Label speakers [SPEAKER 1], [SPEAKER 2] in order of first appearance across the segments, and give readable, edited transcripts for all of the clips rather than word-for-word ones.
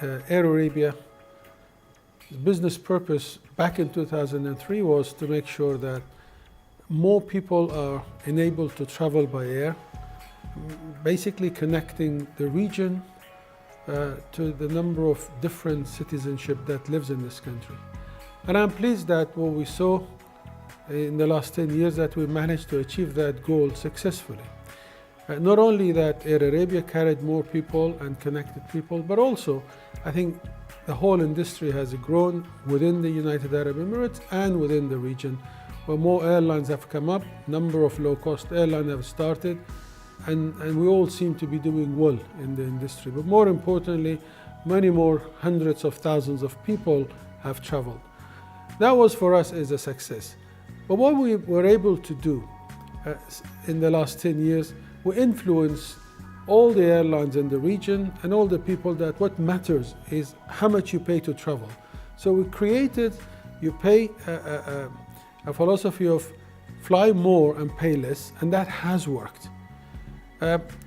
[SPEAKER 1] Air Arabia's business purpose back in 2003 was to make sure that more people are enabled to travel by air, basically connecting the region to the number of different citizenship that lives in this country. And I'm pleased that what we saw in the last 10 years that we managed to achieve that goal successfully. Not only that Air Arabia carried more people and connected people, but also I think the whole industry has grown within the United Arab Emirates and within the region, where more airlines have come up, number of low-cost airlines have started, and we all seem to be doing well in the industry. But more importantly, many more hundreds of thousands of people have traveled. That was for us as a success. But what we were able to do in the last 10 years, we influenced all the airlines in the region and all the people that what matters is how much you pay to travel. So we created, you pay a philosophy of fly more and pay less, and that has worked.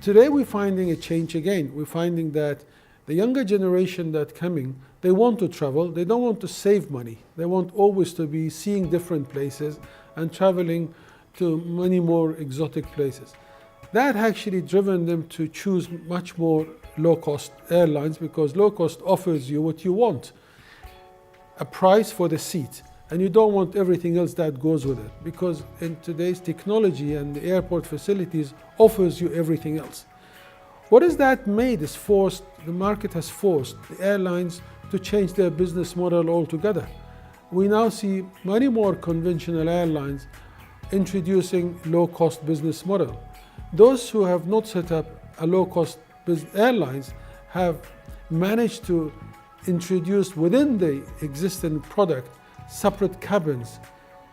[SPEAKER 1] Today we're finding a change again. We're finding that the younger generation that's coming, they want to travel, they don't want to save money. They want always to be seeing different places and traveling to many more exotic places. That actually driven them to choose much more low-cost airlines, because low-cost offers you what you want, a price for the seat, and you don't want everything else that goes with it, because in today's technology and the airport facilities offers you everything else. What has that made is forced, the market has forced the airlines to change their business model altogether. We now see many more conventional airlines introducing low-cost business model. Those who have not set up a low-cost airlines have managed to introduce within the existing product separate cabins,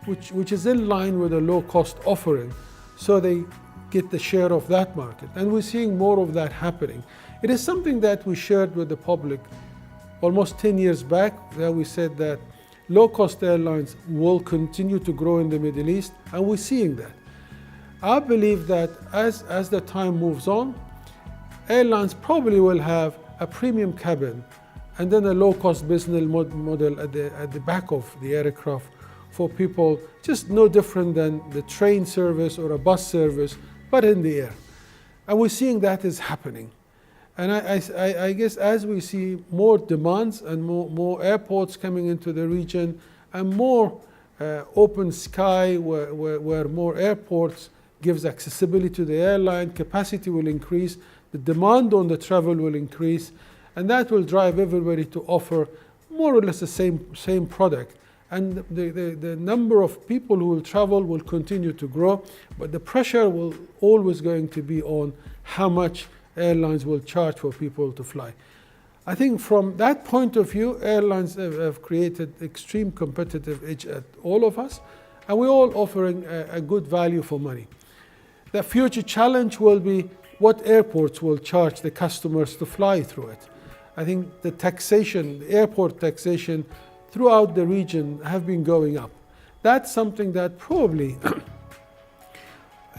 [SPEAKER 1] which is in line with a low-cost offering, so they get the share of that market. And we're seeing more of that happening. It is something that we shared with the public almost 10 years back, that we said that low-cost airlines will continue to grow in the Middle East, and we're seeing that. I believe that as the time moves on, airlines probably will have a premium cabin and then a low-cost business model at the back of the aircraft for people, just no different than the train service or a bus service, but in the air. And we're seeing that is happening. And I guess as we see more demands and more airports coming into the region and more open sky where more airports gives accessibility to the airline, capacity will increase, the demand on the travel will increase, and that will drive everybody to offer more or less the same product. And the number of people who will travel will continue to grow, but the pressure will always going to be on how much airlines will charge for people to fly. I think from that point of view, airlines have created extreme competitive edge at all of us, and we're all offering a good value for money. The future challenge will be what airports will charge the customers to fly through it. I think the taxation, the airport taxation throughout the region have been going up. That's something that probably,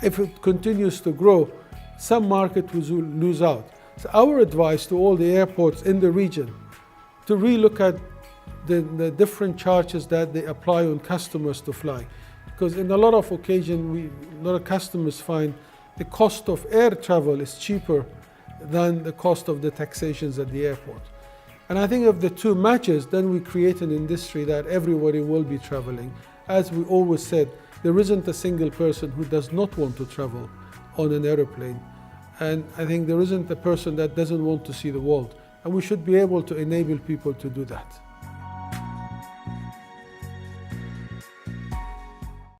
[SPEAKER 1] if it continues to grow, some market will lose out. So our advice to all the airports in the region to relook at the different charges that they apply on customers to fly. Because in a lot of occasions, a lot of customers find the cost of air travel is cheaper than the cost of the taxations at the airport. And I think if the two matches, then we create an industry that everybody will be traveling. As we always said, there isn't a single person who does not want to travel on an aeroplane. And I think there isn't a person that doesn't want to see the world. And we should be able to enable people to do that.